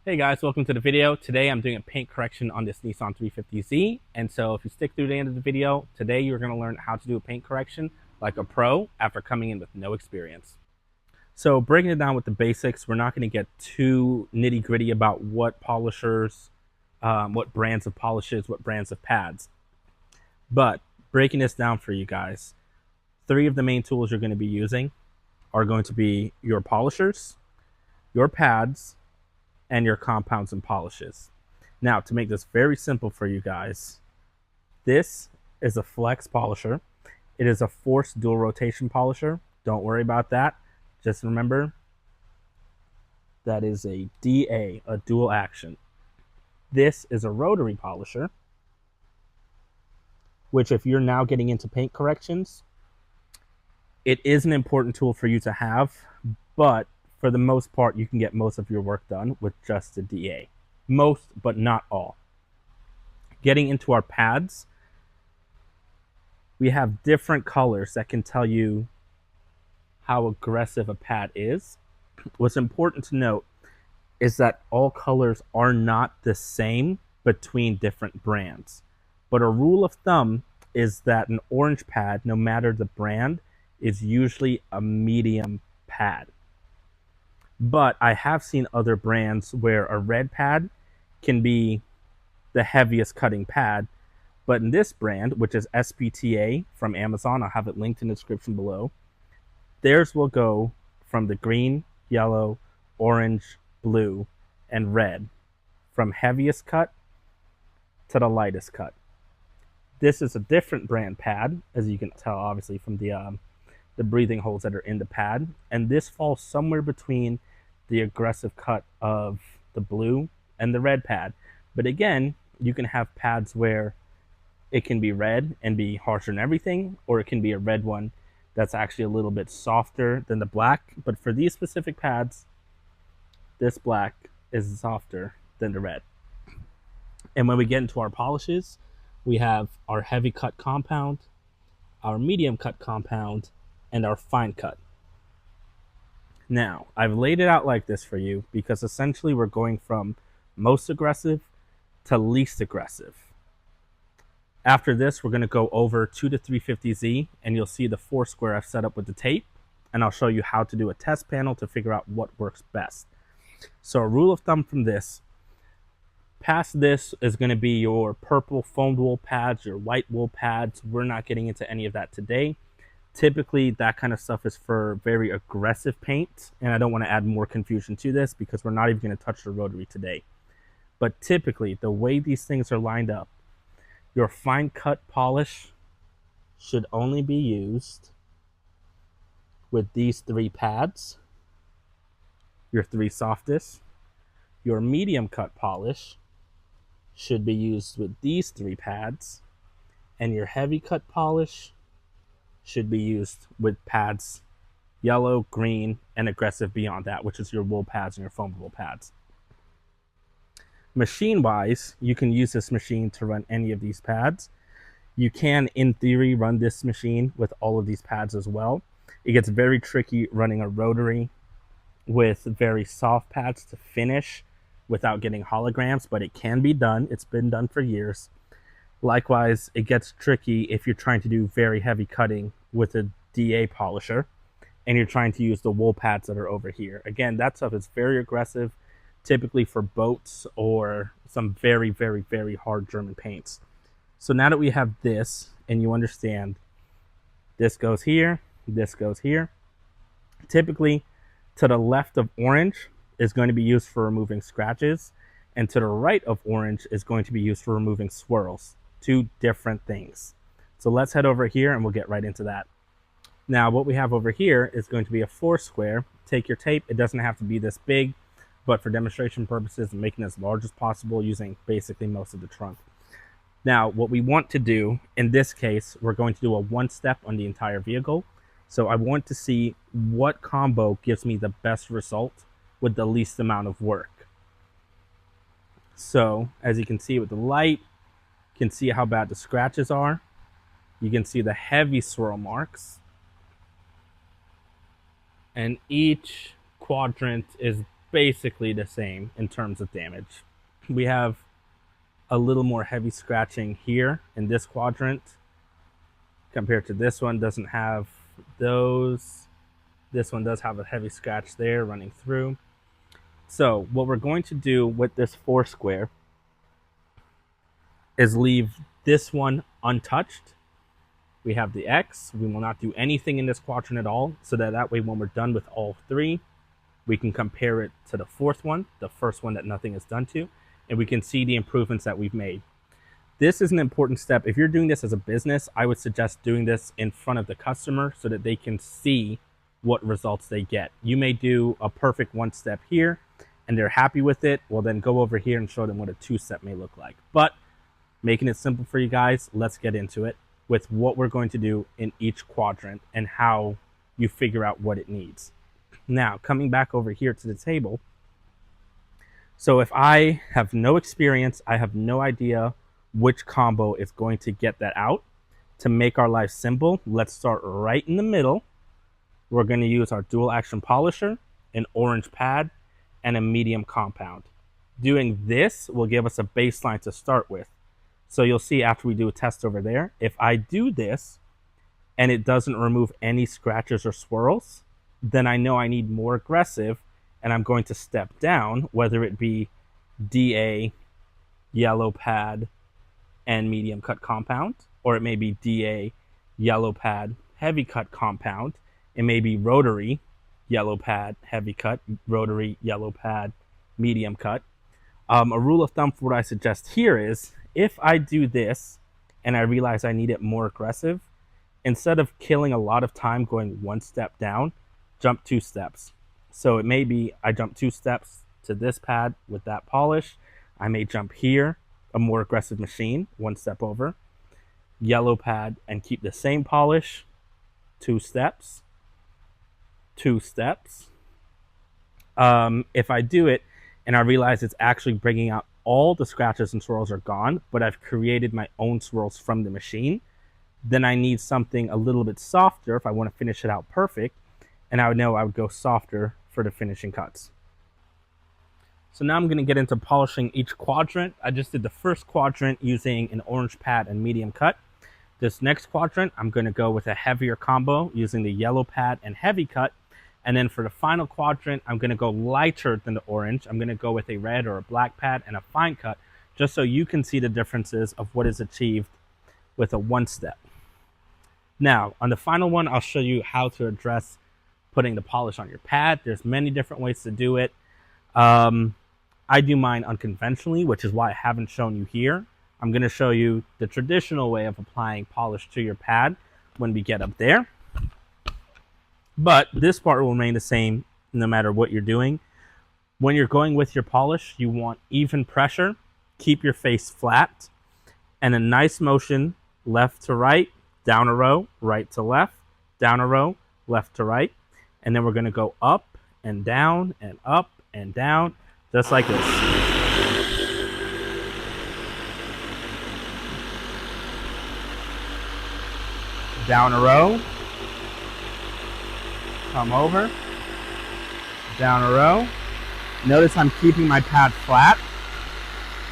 Hey guys, welcome to the video. Today I'm doing a paint correction on this Nissan 350Z. And so if you stick through the end of the video, today you're going to learn how to do a paint correction like a pro after coming in with no experience. So breaking it down with the basics, we're not going to get too nitty gritty about what polishers, what brands of polishes, what brands of pads. But breaking this down for you guys, three of the main tools you're going to be using are going to be your polishers, your pads, and your compounds and polishes. Now, to make this very simple for you guys, this is a flex polisher. It is a forced dual rotation polisher. Don't worry about that. Just remember that is a DA, a dual action. This is a rotary polisher, which if you're now getting into paint corrections, it is an important tool for you to have, but for the most part, you can get most of your work done with just a DA. Most, but not all. Getting into our pads, we have different colors that can tell you how aggressive a pad is. What's important to note is that all colors are not the same between different brands. But a rule of thumb is that an orange pad, no matter the brand, is usually a medium pad. But I have seen other brands where a red pad can be the heaviest cutting pad. But in this brand, which is SPTA from Amazon, I'll have it linked in the description below, theirs will go from the green, yellow, orange, blue, and red, from heaviest cut to the lightest cut. This is a different brand pad, as you can tell obviously from the breathing holes that are in the pad, and this falls somewhere between the aggressive cut of the blue and the red pad. But again, you can have pads where it can be red and be harsher than everything, or it can be a red one that's actually a little bit softer than the black. But for these specific pads, this black is softer than the red. And when we get into our polishes, we have our heavy cut compound, our medium cut compound, and our fine cut. Now, I've laid it out like this for you because essentially we're going from most aggressive to least aggressive. After this, we're going to go over to the 350Z, and you'll see the 4 square I've set up with the tape, and I'll show you how to do a test panel to figure out what works best. So a rule of thumb from this, past this is going to be your purple foamed wool pads, your white wool pads. We're not getting into any of that today. Typically, that kind of stuff is for very aggressive paint, and I don't want to add more confusion to this because we're not even going to touch the rotary today. But typically, the way these things are lined up, your fine cut polish should only be used with these 3 pads, your 3 softest. Your medium cut polish should be used with these 3 pads, and your heavy cut polish should be used with pads yellow, green, and aggressive beyond that, which is your wool pads and your foam wool pads. Machine wise, you can use this machine to run any of these pads. You can, in theory, run this machine with all of these pads as well. It gets very tricky running a rotary with very soft pads to finish without getting holograms, but it can be done. It's been done for years. Likewise, it gets tricky if you're trying to do very heavy cutting with a DA polisher and you're trying to use the wool pads that are over here. Again, that stuff is very aggressive, typically for boats or some very, very, very hard German paints. So now that we have this and you understand this goes here, this goes here, typically to the left of orange is going to be used for removing scratches, and to the right of orange is going to be used for removing swirls. 2 different things. So let's head over here and we'll get right into that. Now what we have over here is going to be a 4 square. Take your tape. It doesn't have to be this big, but for demonstration purposes, I'm making it as large as possible using basically most of the trunk. Now what we want to do in this case, we're going to do a 1-step on the entire vehicle. So I want to see what combo gives me the best result with the least amount of work. So as you can see with the light, you can see how bad the scratches are. You can see the heavy swirl marks. And each quadrant is basically the same in terms of damage. We have a little more heavy scratching here in this quadrant compared to this one. Doesn't have those. This one does have a heavy scratch there running through. So what we're going to do with this 4 square is leave this one untouched. We have the X. We will not do anything in this quadrant at all, so that way when we're done with all 3, we can compare it to the 4th one, the first one that nothing is done to, and we can see the improvements that we've made. This is an important step. If you're doing this as a business, I would suggest doing this in front of the customer so that they can see what results they get. You may do a perfect 1 step here and they're happy with it. Well, then go over here and show them what a 2 step may look like. But making it simple for you guys, let's get into it with what we're going to do in each quadrant and how you figure out what it needs. Now, coming back over here to the table. So if I have no experience, I have no idea which combo is going to get that out. To make our life simple, let's start right in the middle. We're going to use our dual action polisher, an orange pad, and a medium compound. Doing this will give us a baseline to start with. So you'll see after we do a test over there, if I do this and it doesn't remove any scratches or swirls, then I know I need more aggressive and I'm going to step down, whether it be DA, yellow pad, and medium cut compound, or it may be DA, yellow pad, heavy cut compound. It may be rotary, yellow pad, heavy cut, rotary, yellow pad, medium cut. A rule of thumb for what I suggest here is, if I do this and I realize I need it more aggressive, instead of killing a lot of time going 1 step down, jump 2 steps. So it may be I jump 2 steps to this pad with that polish. I may jump here, a more aggressive machine, 1 step over, yellow pad, and keep the same polish, 2 steps, 2 steps. If I do it and I realize it's actually bringing out all the scratches and swirls are gone, but I've created my own swirls from the machine, then I need something a little bit softer if I want to finish it out perfect, and I would know I would go softer for the finishing cuts. So now I'm going to get into polishing each quadrant. I just did the first quadrant using an orange pad and medium cut. This next quadrant, I'm going to go with a heavier combo using the yellow pad and heavy cut. And then for the final quadrant, I'm going to go lighter than the orange. I'm going to go with a red or a black pad and a fine cut, just so you can see the differences of what is achieved with a 1 step. Now, on the final one, I'll show you how to address putting the polish on your pad. There's many different ways to do it. I do mine unconventionally, which is why I haven't shown you here. I'm going to show you the traditional way of applying polish to your pad when we get up there. But this part will remain the same no matter what you're doing. When you're going with your polish, you want even pressure, keep your face flat, and a nice motion left to right, down a row, right to left, down a row, left to right. And then we're going to go up and down and up and down, just like this. Down a row, come over, down a row. Notice I'm keeping my pad flat.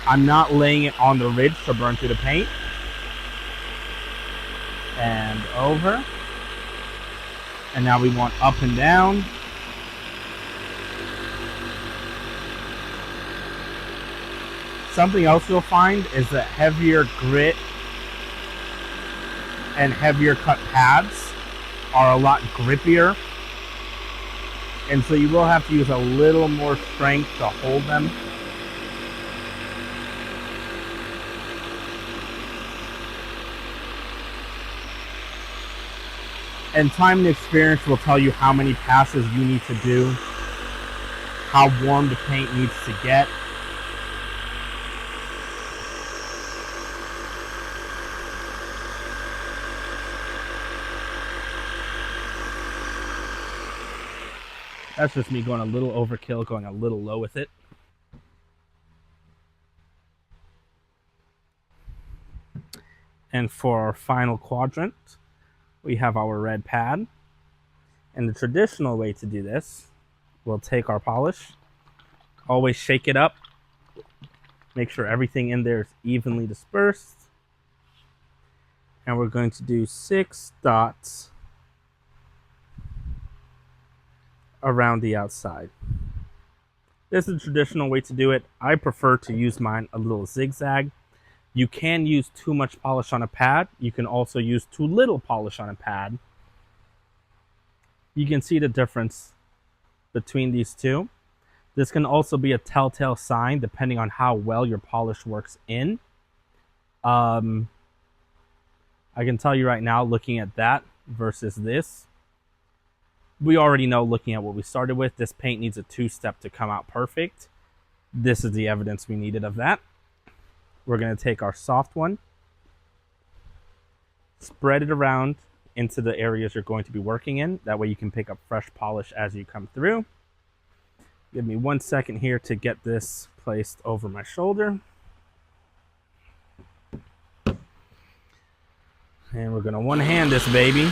I'm not laying it on the ridge to burn through the paint. And over. And now we want up and down. Something else you'll find is that heavier grit and heavier cut pads are a lot grippier, and so you will have to use a little more strength to hold them. And time and experience will tell you how many passes you need to do, how warm the paint needs to get. That's just me going a little overkill, going a little low with it. And for our final quadrant, we have our red pad. And the traditional way to do this, we'll take our polish, Always shake it up. Make sure everything in there is evenly dispersed. And we're going to do 6 dots around the outside. This is a traditional way to do it. I prefer to use mine a little zigzag. You can use too much polish on a pad. You can also use too little polish on a pad. You can see the difference between these two. This can also be a telltale sign depending on how well your polish works in. I can tell you right now, looking at that versus this, we already know, looking at what we started with, this paint needs a 2-step to come out perfect. This is the evidence we needed of that. We're going to take our soft one, spread it around into the areas you're going to be working in. That way you can pick up fresh polish as you come through. Give me 1 second here to get this placed over my shoulder. And we're going to one-hand this baby.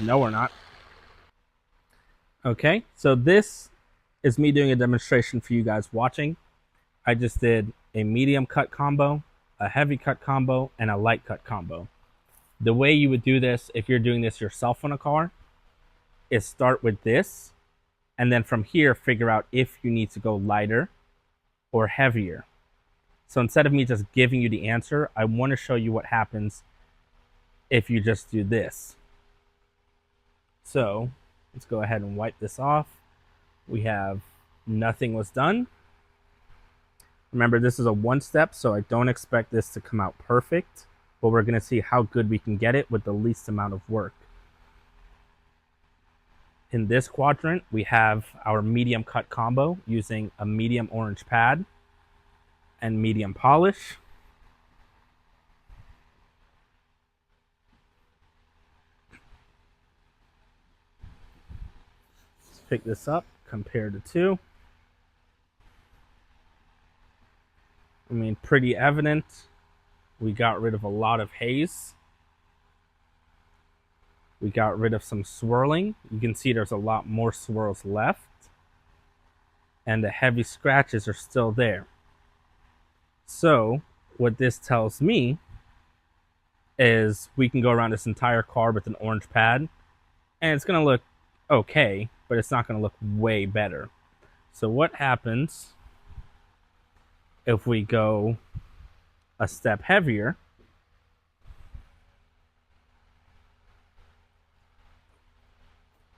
No, we're not. Okay, so this is me doing a demonstration for you guys watching. I just did a medium cut combo, a heavy cut combo, and a light cut combo. The way you would do this if you're doing this yourself on a car is start with this, and then from here figure out if you need to go lighter or heavier. So instead of me just giving you the answer, I want to show you what happens if you just do this. So let's go ahead and wipe this off. We have nothing was done. Remember, this is a 1-step, so I don't expect this to come out perfect, but we're going to see how good we can get it with the least amount of work. In this quadrant, we have our medium cut combo using a medium orange pad and medium polish. Let's pick this up, compare the two. I mean, pretty evident. We got rid of a lot of haze. We got rid of some swirling. You can see there's a lot more swirls left. And the heavy scratches are still there. So what this tells me is we can go around this entire car with an orange pad, and it's going to look okay, but it's not going to look way better. So what happens if we go a step heavier?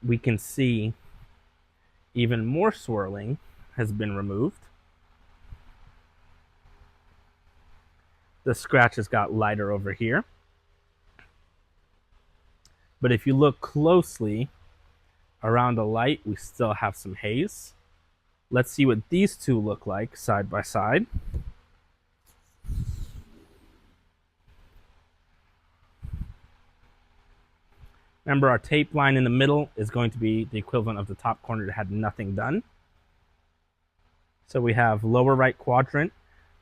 We can see even more swirling has been removed. The scratches got lighter over here. But if you look closely around the light, we still have some haze. Let's see what these two look like side by side. Remember, our tape line in the middle is going to be the equivalent of the top corner that had nothing done. So we have lower right quadrant,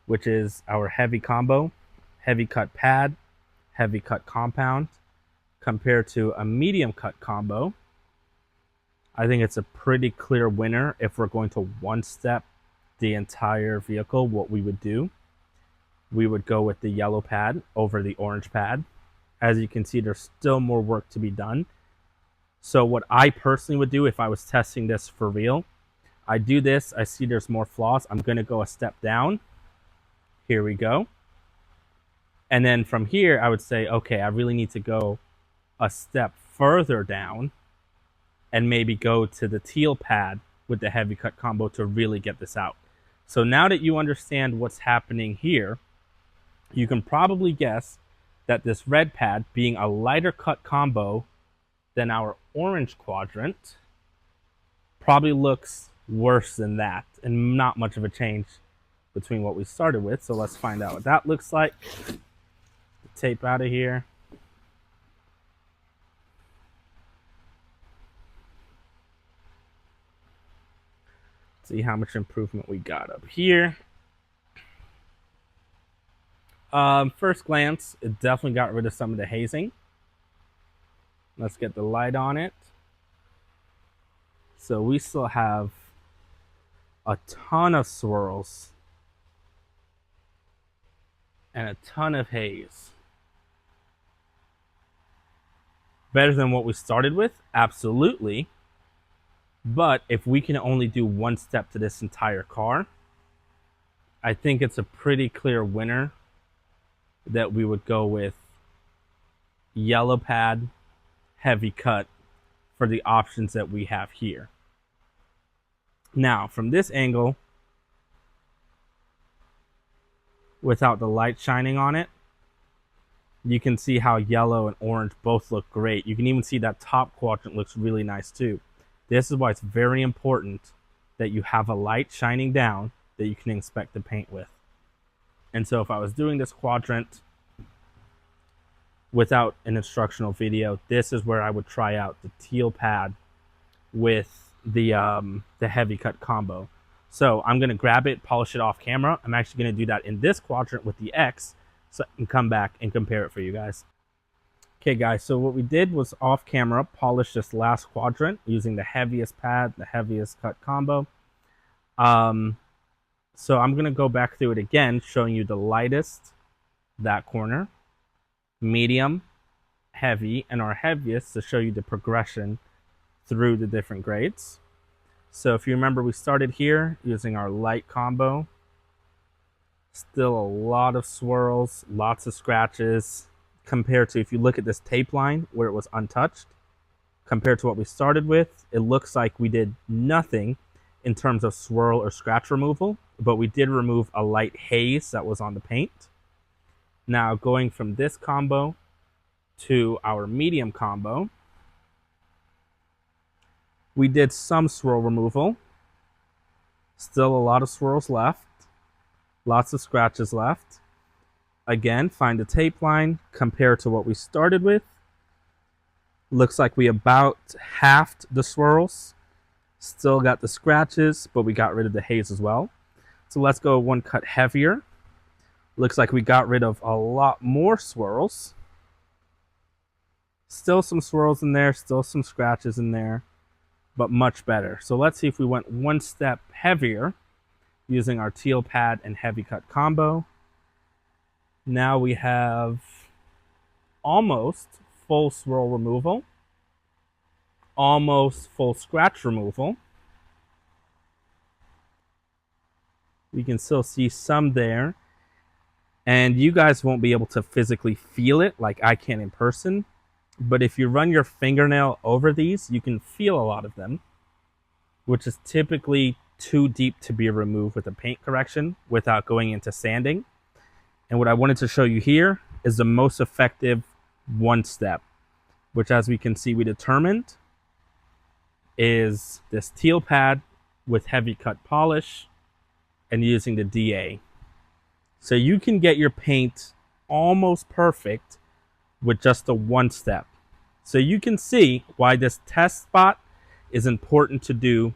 which is our heavy combo, heavy cut pad, heavy cut compound, compared to a medium cut combo. I think it's a pretty clear winner. If we're going to 1-step the entire vehicle, what we would do, we would go with the yellow pad over the orange pad. As you can see, there's still more work to be done. So what I personally would do if I was testing this for real, I do this, I see there's more flaws, I'm going to go a step down. Here we go. And then from here, I would say, okay, I really need to go a step further down and maybe go to the teal pad with the heavy cut combo to really get this out. So now that you understand what's happening here, you can probably guess that this red pad, being a lighter cut combo than our orange quadrant, probably looks worse than that, and not much of a change between what we started with. So let's find out what that looks like. Tape out of here. See how much improvement we got up here. First glance, it definitely got rid of some of the hazing. Let's get the light on it. So we still have a ton of swirls and a ton of haze. Better than what we started with? Absolutely. But if we can only do one step to this entire car, I think it's a pretty clear winner that we would go with yellow pad, heavy cut for the options that we have here. Now, from this angle, without the light shining on it, you can see how yellow and orange both look great. You can even see that top quadrant looks really nice too. This is why it's very important that you have a light shining down that you can inspect the paint with. And so if I was doing this quadrant without an instructional video, this is where I would try out the teal pad with the heavy cut combo. So I'm going to grab it, polish it off camera. I'm actually going to do that in this quadrant with the X, so I can come back and compare it for you guys. Okay guys, so what we did was off camera polish this last quadrant using the heaviest pad, the heaviest cut combo. So I'm going to go back through it again, showing you the lightest, that corner, medium, heavy, and our heaviest to show you the progression through the different grades. So if you remember, we started here using our light combo. Still a lot of swirls, lots of scratches, compared to if you look at this tape line where it was untouched, compared to what we started with, it looks like we did nothing in terms of swirl or scratch removal, but we did remove a light haze that was on the paint. Now going from this combo to our medium combo, we did some swirl removal. Still a lot of swirls left. Lots of scratches left. Again, find the tape line, compare to what we started with. Looks like we about halved the swirls. Still got the scratches, but we got rid of the haze as well. So let's go one cut heavier. Looks like we got rid of a lot more swirls. Still some swirls in there, still some scratches in there, but much better. So let's see if we went one step heavier using our teal pad and heavy cut combo. Now we have almost full swirl removal, almost full scratch removal. We can still see some there, and you guys won't be able to physically feel it like I can in person, but if you run your fingernail over these, you can feel a lot of them, which is typically too deep to be removed with a paint correction without going into sanding. And what I wanted to show you here is the most effective one step, which, as we can see, we determined is this teal pad with heavy cut polish and using the DA. So you can get your paint almost perfect with just the one step. So you can see why this test spot is important to do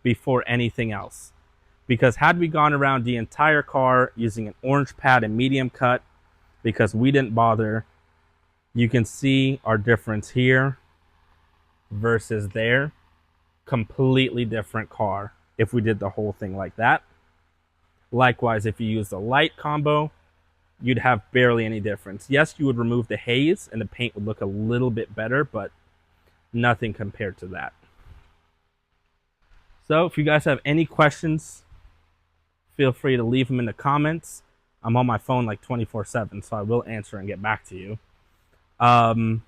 before anything else. Because had we gone around the entire car using an orange pad and medium cut, because we didn't bother, you can see our difference here versus there. Completely different car if we did the whole thing like that. Likewise, if you use the light combo, you'd have barely any difference. Yes, you would remove the haze and the paint would look a little bit better, but nothing compared to that. So if you guys have any questions, feel free to leave them in the comments. I'm on my phone like 24/7, so I will answer and get back to you. An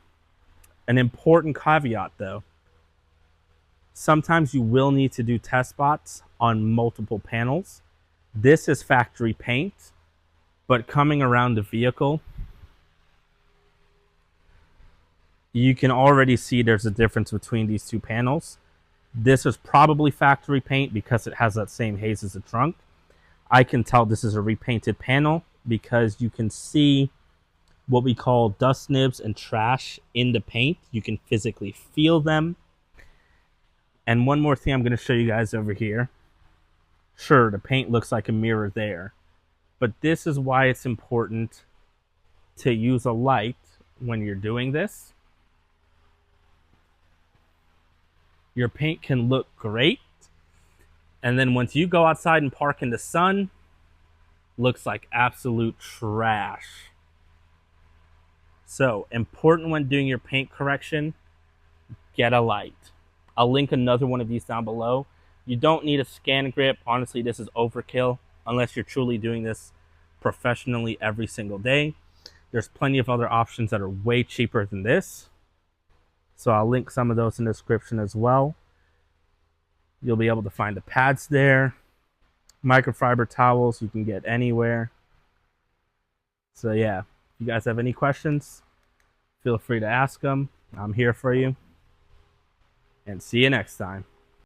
important caveat though, sometimes you will need to do test spots on multiple panels. This is factory paint, but coming around the vehicle, you can already see there's a difference between these two panels. This is probably factory paint because it has that same haze as the trunk. I can tell this is a repainted panel because you can see what we call dust nibs and trash in the paint. You can physically feel them. And one more thing I'm going to show you guys over here. Sure, the paint looks like a mirror there, but this is why it's important to use a light when you're doing this. Your paint can look great, and then once you go outside and park in the sun, looks like absolute trash. So, important when doing your paint correction, get a light. I'll link another one of these down below. You don't need a scan grip. Honestly, this is overkill unless you're truly doing this professionally every single day. There's plenty of other options that are way cheaper than this. So I'll link some of those in the description as well. You'll be able to find the pads there. Microfiber towels you can get anywhere. So yeah, if you guys have any questions, feel free to ask them. I'm here for you. And see you next time.